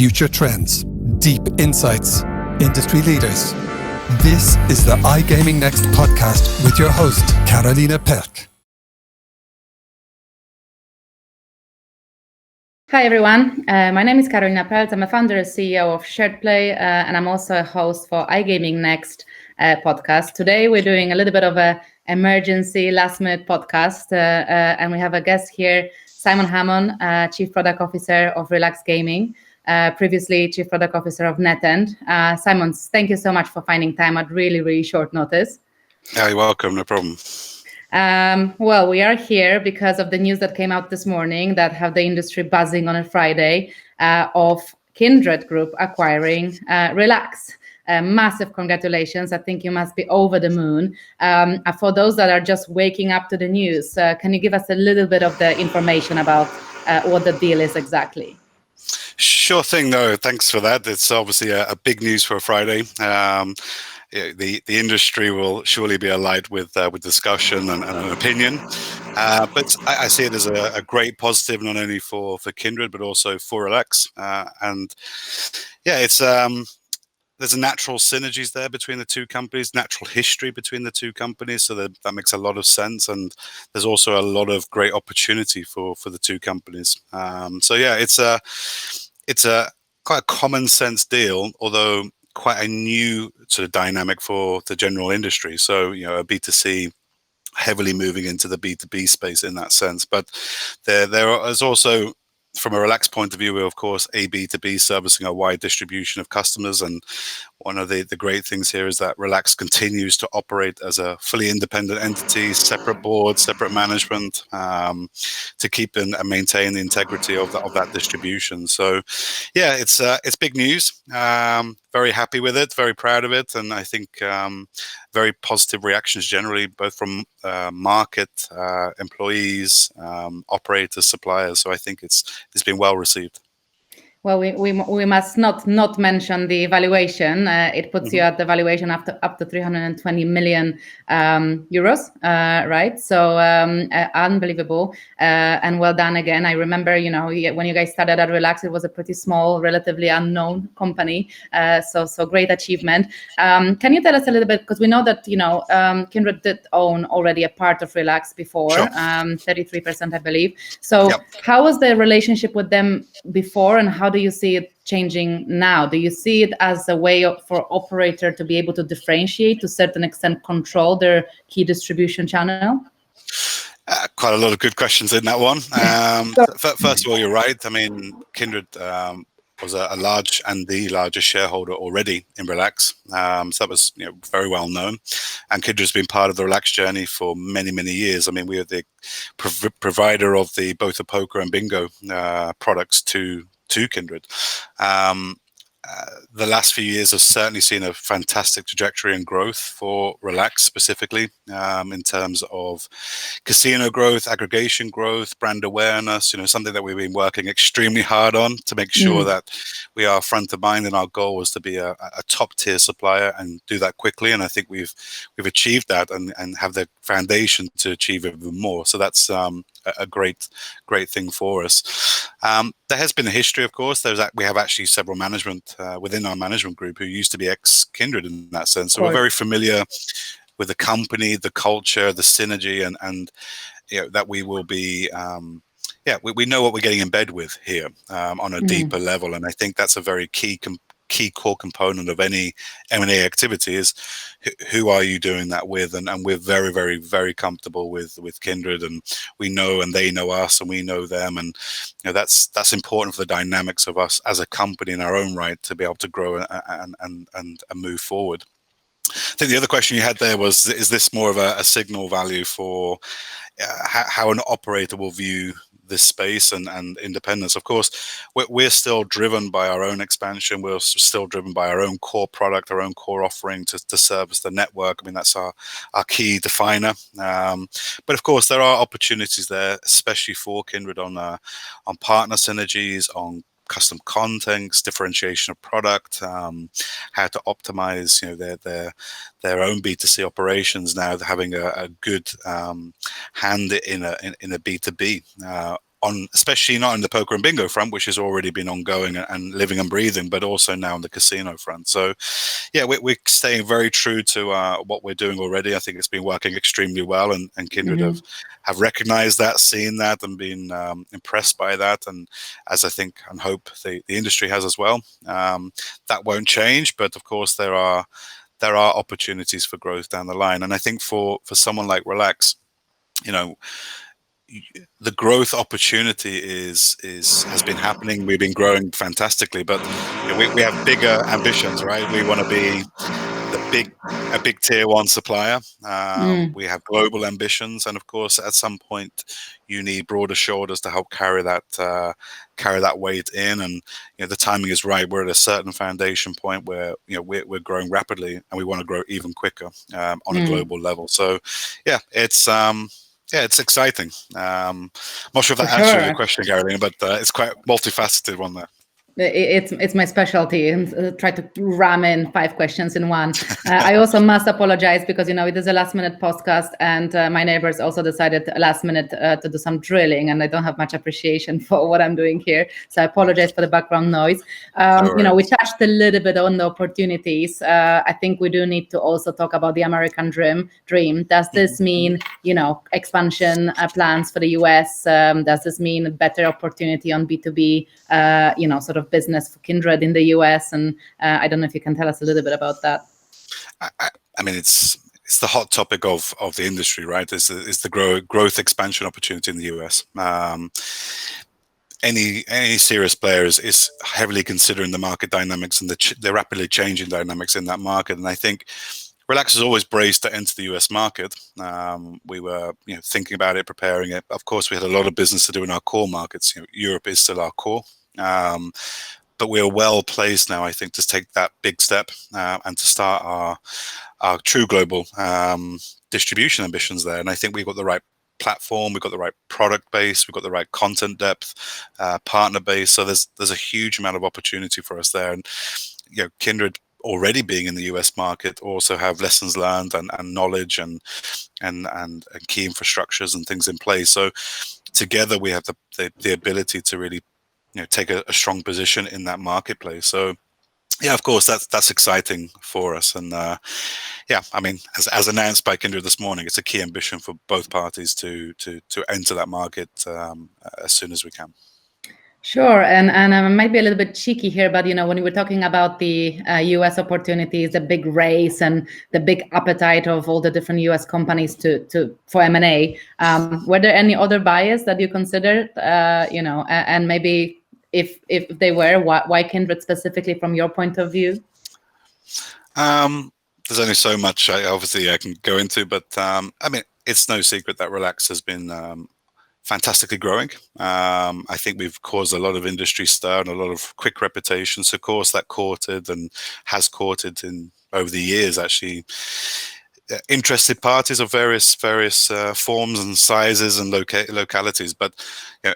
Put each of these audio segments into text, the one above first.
future trends, deep insights, industry leaders. This is the iGaming Next podcast with your host, Karolina Pelc. Hi everyone, my name is Karolina Pelc. I'm a founder and CEO of SharedPlay, and I'm also a host for iGaming Next podcast. Today we're doing a little bit of a emergency last-minute podcast, and we have a guest here, Simon Hammon, Chief Product Officer of Relax Gaming, previously Chief Product Officer of NetEnt. Simon, thank you so much for finding time at really short notice. Yeah, you're welcome, no problem. Well, we are here because of the news that came out this morning that have the industry buzzing on a Friday of Kindred Group acquiring Relax. Massive congratulations. I think you must be over the moon. For those that are just waking up to the news, can you give us a little bit of the information about what the deal is exactly? Sure thing. No, thanks for that. It's obviously a big news for a Friday. The industry will surely be alight with discussion and an opinion, but I see it as a great positive, not only for Kindred but also for Relax. And yeah, it's there's a natural synergies there between the two companies, natural history between the two companies, so that makes a lot of sense. And there's also a lot of great opportunity for the two companies. So yeah, it's a quite a common sense deal, although quite a new sort of dynamic for the general industry. So, you know, a B2C heavily moving into the B2B space in that sense. But there is also, from a Relax point of view, we're of course a B2B servicing a wide distribution of customers. And one of the great things here is that Relax continues to operate as a fully independent entity, separate board, separate management, to keep and maintain the integrity of that distribution. So yeah, it's big news. Very happy with it, very proud of it, and I think very positive reactions generally, both from market, employees, operators, suppliers. So I think it's been well received. Well, we must not mention the valuation. It puts you at the valuation up to 320 million euros, right? So unbelievable and well done again. I remember, you know, when you guys started at Relax, it was a pretty small, relatively unknown company. So great achievement. Can you tell us a little bit, because we know that, you know, Kindred did own already a part of Relax before, Sure. 33%, I believe. So Yep. How was the relationship with them before, and how do you see it changing now? Do you see it as a way for operator to be able to differentiate, to a certain extent control their key distribution channel? Quite a lot of good questions in that one. First of all, you're right. I mean, Kindred was a large and the largest shareholder already in Relax. So that was, you know, very well known. And Kindred has been part of the Relax journey for many years. I mean, we are the provider of both the poker and bingo products to Kindred. The last few years have certainly seen a fantastic trajectory and growth for Relax specifically, in terms of casino growth, aggregation growth, brand awareness, you know, something that we've been working extremely hard on to make sure that we are front of mind, and our goal was to be a top tier supplier and do that quickly. And I think we've achieved that and have the foundation to achieve even more. So that's a great thing for us. There has been a history, of course. We have actually several management within our management group who used to be ex-Kindred in that sense. So we're very familiar with the company, the culture, the synergy, and you know, that we will be. We know what we're getting in bed with here on a deeper level, and I think that's a very key core component of any M&A activity is who are you doing that with, and we're very comfortable with Kindred, and we know, and they know us, and we know them, and you know, that's important for the dynamics of us as a company in our own right to be able to grow and move forward. I think the other question you had there was, is this more of a signal value for how an operator will view this space and independence? Of course, we're still driven by our own expansion. We're still driven by our own core product, our own core offering to service the network. I mean, that's our key definer. But of course, there are opportunities there, especially for Kindred on partner synergies, on custom contents, differentiation of product, how to optimize, you know, their own B2C operations. Now they're having a good hand in a B2B especially not in the poker and bingo front, which has already been ongoing and living and breathing, but also now on the casino front. So yeah, we're staying very true to what we're doing already. I think it's been working extremely well, and Kindred have recognized that, seen that, and been impressed by that. And as I think and hope the industry has as well, that won't change. But of course, there are opportunities for growth down the line. And I think for someone like Relax, the growth opportunity has been happening. We've been growing fantastically, but we have bigger ambitions, right? We want to be a big tier one supplier. We have global ambitions, and of course, at some point, you need broader shoulders to help carry that weight in. And the timing is right. We're at a certain foundation point where we're growing rapidly, and we want to grow even quicker on a global level. So, yeah, it's exciting. I'm not sure if that answers your question, Karolina, but it's quite multifaceted one there. It's my specialty, and try to ram in 5 questions in one. I also must apologize because it is a last minute podcast, and my neighbors also decided last minute to do some drilling, and I don't have much appreciation for what I'm doing here, so I apologize for the background noise. We touched a little bit on the opportunities. I think we do need to also talk about the American dream. Does this mean expansion plans for the US? Does this mean better opportunity on B2B? Sort of business for Kindred in the US, and I don't know if you can tell us a little bit about that. I mean, it's the hot topic of the industry, right? Is the growth expansion opportunity in the US. Any serious players is heavily considering the market dynamics and the rapidly changing dynamics in that market, and I think Relax has always braced to enter the US market. We were thinking about it, preparing it. Of course, we had a lot of business to do in our core markets. Europe is still our core. But we are well placed now, I think, to take that big step and to start our true global distribution ambitions there. And I think we've got the right platform, we've got the right product base, we've got the right content depth, partner base. So there's a huge amount of opportunity for us there. And Kindred already being in the US market also have lessons learned and knowledge and key infrastructures and things in place. So together we have the ability to really take a strong position in that marketplace. So yeah, of course, that's exciting for us. And I mean, as announced by Kindred this morning, it's a key ambition for both parties to enter that market as soon as we can. Sure, and I might be a little bit cheeky here, but when we were talking about the U.S. opportunities, the big race and the big appetite of all the different U.S. companies for M&A, were there any other buyers that you considered? And maybe if they were, why Kindred specifically from your point of view? There's only so much I can go into, but I mean, it's no secret that Relax has been fantastically growing. I think we've caused a lot of industry stir and a lot of quick reputation. So of course that courted and has courted over the years actually interested parties of various forms and sizes and localities. But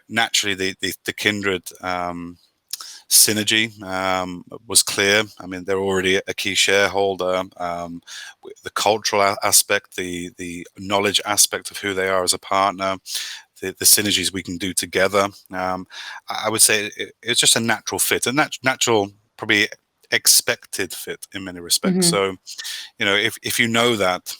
naturally the Kindred synergy was clear. I mean, they're already a key shareholder. The cultural aspect, the knowledge aspect of who they are as a partner, the synergies we can do together. I would say it's just a natural fit, a natural, probably expected fit in many respects. So, if you know that,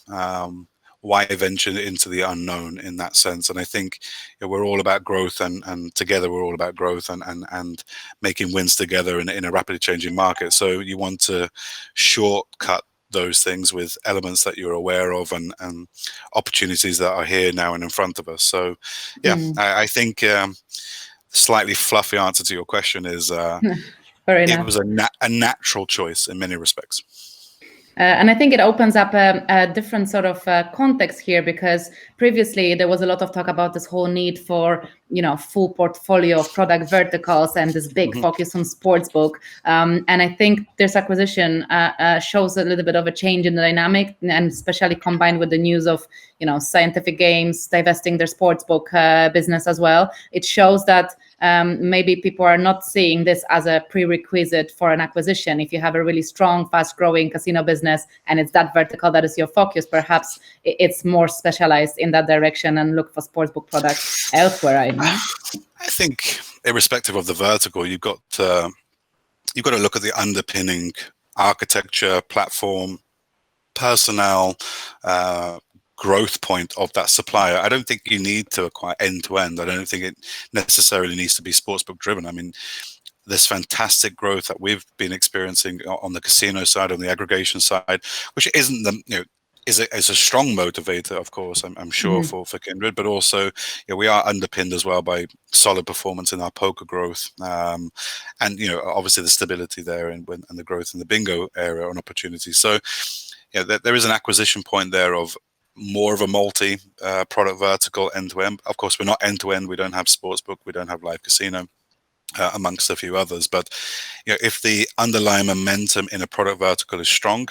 why venture into the unknown in that sense? And I think we're all about growth, and together we're all about growth and making wins together in a rapidly changing market. So you want to shortcut those things with elements that you're aware of and opportunities that are here now and in front of us. So I think slightly fluffy answer to your question is it was a natural choice in many respects. And I think it opens up a different sort of context here, because previously there was a lot of talk about this whole need for, full portfolio of product verticals and this big focus on Sportsbook. And I think this acquisition shows a little bit of a change in the dynamic, and especially combined with the news of, Scientific Games divesting their Sportsbook business as well. It shows that maybe people are not seeing this as a prerequisite for an acquisition. If you have a really strong, fast-growing casino business and it's that vertical that is your focus, perhaps it's more specialized in that direction and look for Sportsbook products elsewhere. I think, irrespective of the vertical, you've got to look at the underpinning architecture, platform, personnel, growth point of that supplier. I don't think you need to acquire end to end. I don't think it necessarily needs to be sportsbook driven. I mean, this fantastic growth that we've been experiencing on the casino side, on the aggregation side, which isn't the is a strong motivator, of course, I'm sure, for Kindred, but also we are underpinned as well by solid performance in our poker growth, and obviously the stability there and the growth in the bingo area on opportunities. So there is an acquisition point there of more of a multi product vertical end to end. Of course, we're not end to end. We don't have sportsbook, we don't have live casino, amongst a few others. But if the underlying momentum in a product vertical is strong,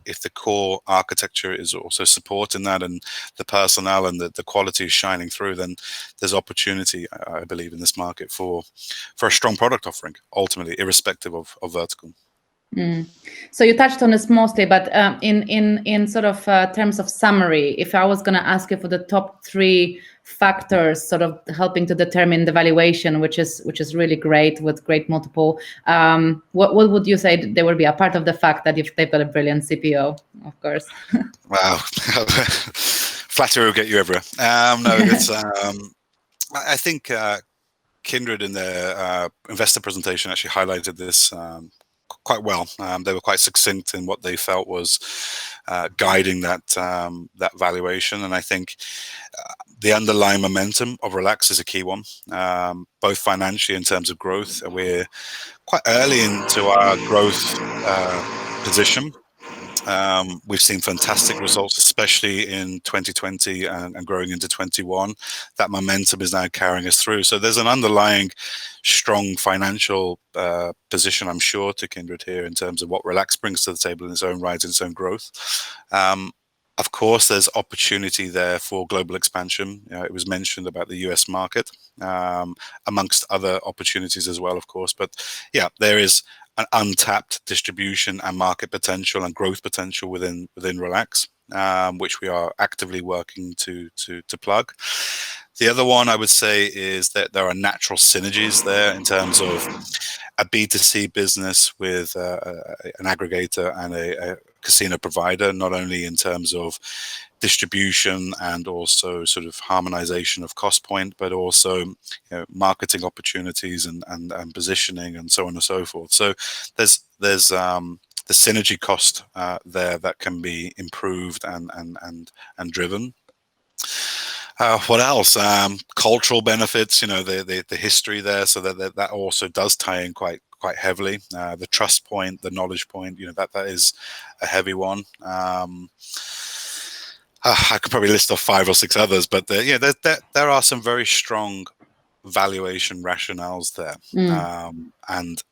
if the core architecture is also supporting that, and the personnel and the quality is shining through, then there's opportunity, I believe, in this market for a strong product offering, ultimately, irrespective of vertical. So you touched on this mostly, but in sort of terms of summary, if I was going to ask you for the top 3 factors sort of helping to determine the valuation, which is really great with great multiple, what would you say they would be, apart of the fact that they've got a brilliant CPO, of course? Wow. Flattery will get you everywhere. No, it's I think Kindred in their investor presentation actually highlighted this quite well. They were quite succinct in what they felt was guiding that valuation, and I think the underlying momentum of Relax is a key one, both financially in terms of growth. We're quite early into our growth position. We've seen fantastic results, especially in 2020 and growing into 21. That momentum is now carrying us through. So there's an underlying strong financial position, I'm sure, to Kindred here in terms of what Relax brings to the table in its own right, in its own growth. Of course, there's opportunity there for global expansion. It was mentioned about the US market, amongst other opportunities as well, of course. But yeah, there is an untapped distribution and market potential and growth potential within Relax, which we are actively working to plug. The other one I would say is that there are natural synergies there in terms of a B2C business with an aggregator and a casino provider, not only in terms of distribution and also sort of harmonization of cost point, but also marketing opportunities and positioning and so on and so forth. So there's the synergy cost there that can be improved and driven. What else? Cultural benefits, the history there, so that also does tie in quite heavily. The trust point, the knowledge point, that is a heavy one. I could probably list off 5 or 6 others, but there are some very strong valuation rationales there, and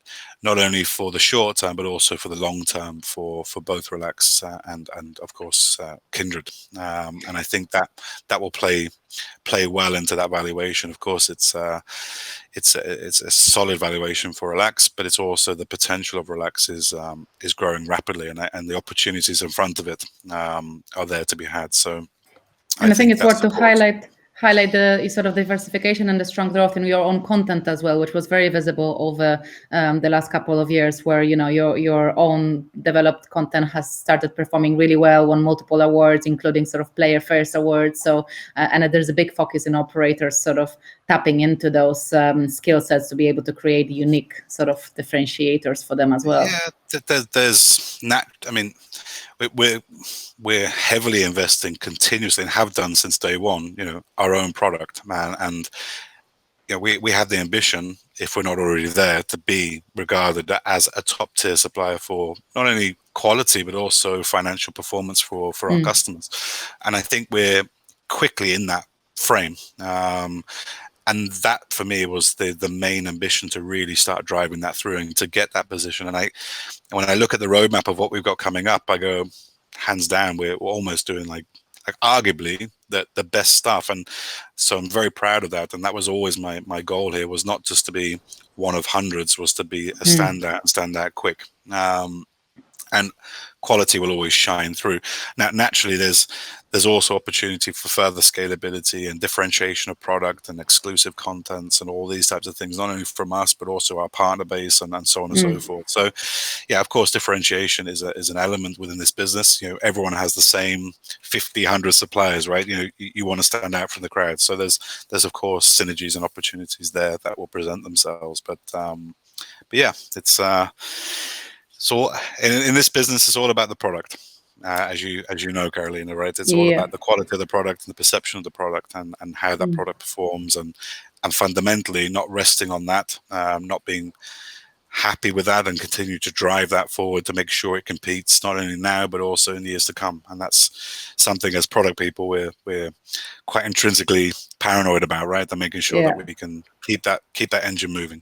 not only for the short term but also for the long term for both Relax and of course Kindred, and I think that will play well into that valuation. Of course, it's a solid valuation for Relax, but it's also the potential of Relax is growing rapidly, and the opportunities in front of it are there to be had. So I think it's worth to highlight the sort of diversification and the strong growth in your own content as well, which was very visible over the last couple of years, where your own developed content has started performing really well, won multiple awards, including sort of player first awards. So and there's a big focus in operators sort of tapping into those skill sets to be able to create unique sort of differentiators for them as well. Yeah, I mean, we're heavily investing continuously and have done since day one, our own product, man. And we have the ambition, if we're not already there, to be regarded as a top tier supplier for not only quality but also financial performance for our customers. And I think we're quickly in that frame. And that, for me, was the main ambition, to really start driving that through and to get that position. And when I look at the roadmap of what we've got coming up, I go, hands down, we're almost doing like arguably the best stuff. And so I'm very proud of that. And that was always my goal here, was not just to be one of hundreds, was to be a standout and stand out quick. and quality will always shine through. Now, naturally, there's also opportunity for further scalability and differentiation of product and exclusive contents and all these types of things, not only from us, but also our partner base and so on and so forth. So, yeah, of course, differentiation is an element within this business. You know, everyone has the same 50, 100 suppliers, right? You know, you want to stand out from the crowd. So there's of course synergies and opportunities there that will present themselves. But yeah, it's so in this business, it's all about the product. As you know, Karolina, right? It's all about the quality of the product and the perception of the product and how that product performs, and fundamentally not resting on that, not being happy with that, and continue to drive that forward to make sure it competes not only now but also in the years to come. And that's something as product people we're quite intrinsically paranoid about, right? And making sure that we can keep that engine moving.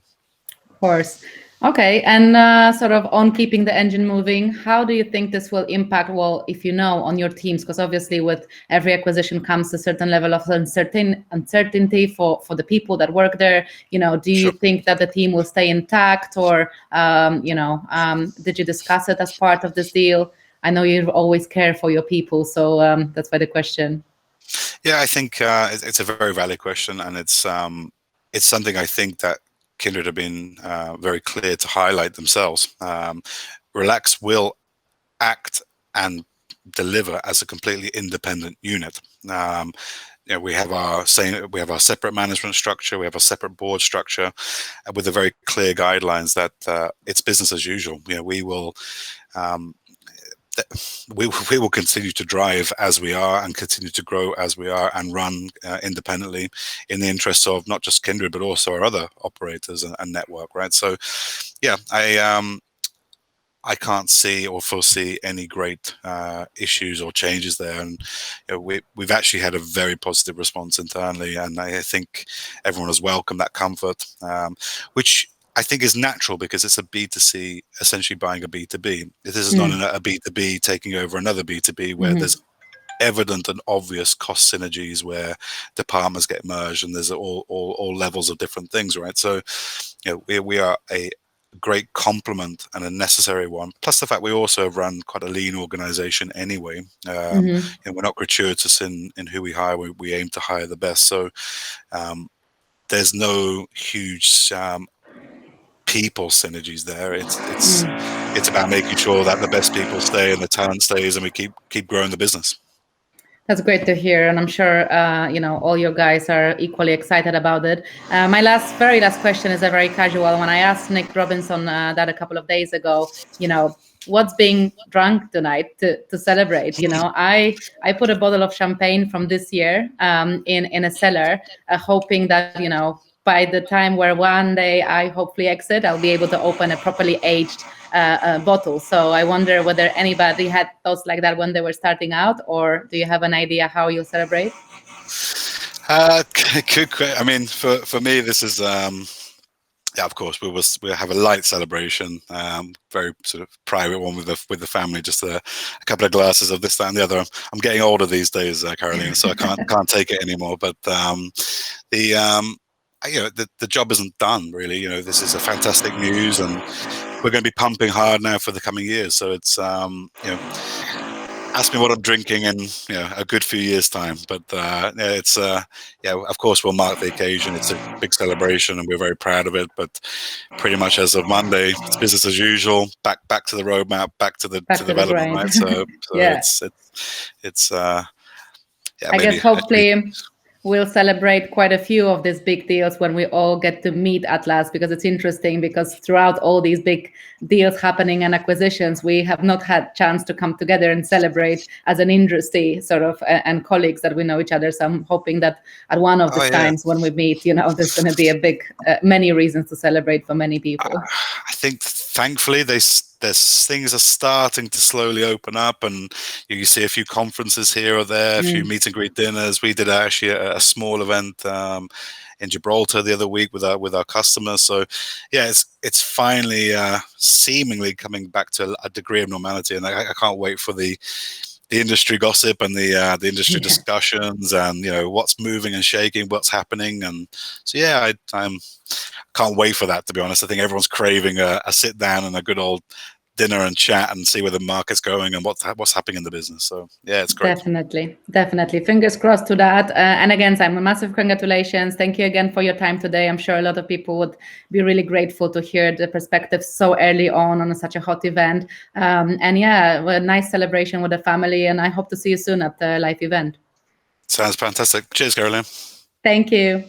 Of course. Okay, and sort of on keeping the engine moving, how do you think this will impact, well, if you know, on your teams? Because obviously with every acquisition comes a certain level of uncertainty for the people that work there. You know, do you think that the team will stay intact, or, did you discuss it as part of this deal? I know you always care for your people, so that's why the question. Yeah, I think it's a very valid question, and it's something I think that Kindred have been very clear to highlight themselves. Relax will act and deliver as a completely independent unit. We have our separate management structure, we have a separate board structure, with a very clear guidelines that it's business as usual. You know, we will continue to drive as we are and continue to grow as we are and run independently in the interests of not just Kindred but also our other operators and network, right? So yeah, I can't see or foresee any great issues or changes there, and we've actually had a very positive response internally, and I think everyone has welcomed that comfort, which I think is natural because it's a B2C essentially buying a B2B. This is not a B2B taking over another B2B where there's evident and obvious cost synergies where departments get merged and there's all levels of different things, right? So we are a great complement and a necessary one, plus the fact we also run quite a lean organization anyway. We're not gratuitous in who we hire. We aim to hire the best, so there's no huge people synergies there. It's about making sure that the best people stay and the talent stays, and we keep growing the business. That's great to hear, and I'm sure all your guys are equally excited about it. My very last question is a very casual one. When I asked Nick Robinson that a couple of days ago, what's being drunk tonight to celebrate? I put a bottle of champagne from this year in a cellar, hoping that by the time where one day I hopefully exit, I'll be able to open a properly aged bottle. So I wonder whether anybody had thoughts like that when they were starting out, or do you have an idea how you'll celebrate? I mean, for me, this is of course we'll have a light celebration, very sort of private one with the family, just a couple of glasses of this, that, and the other. I'm getting older these days, Karolina, so I can't take it anymore. But the job isn't done, really. This is a fantastic news, and we're going to be pumping hard now for the coming years. So it's ask me what I'm drinking in a good few years' time. But of course we'll mark the occasion. It's a big celebration, and we're very proud of it. But pretty much as of Monday, it's business as usual. Back to the roadmap, back to the development, right? So yeah. It's I guess hopefully we'll celebrate quite a few of these big deals when we all get to meet at last, because it's interesting, because throughout all these big deals happening and acquisitions, we have not had chance to come together and celebrate as an industry sort of and colleagues that we know each other. So I'm hoping that at one of the times when we meet, there's going to be a big, many reasons to celebrate for many people. I think thankfully there's things are starting to slowly open up, and you see a few conferences here or there, a few meet and greet dinners. We did actually a small event in Gibraltar the other week with our customers. So yeah, it's finally seemingly coming back to a degree of normality, and I can't wait for the industry gossip and the industry discussions, and what's moving and shaking, what's happening. And so yeah, I can't wait for that, to be honest. I think everyone's craving a sit down and a good old dinner and chat and see where the market's going and what's happening in the business. So yeah, it's great. Definitely. Fingers crossed to that. And again, Simon, massive congratulations. Thank you again for your time today. I'm sure a lot of people would be really grateful to hear the perspective so early on such a hot event. And yeah, a nice celebration with the family. And I hope to see you soon at the live event. Sounds fantastic. Cheers, Karolina. Thank you.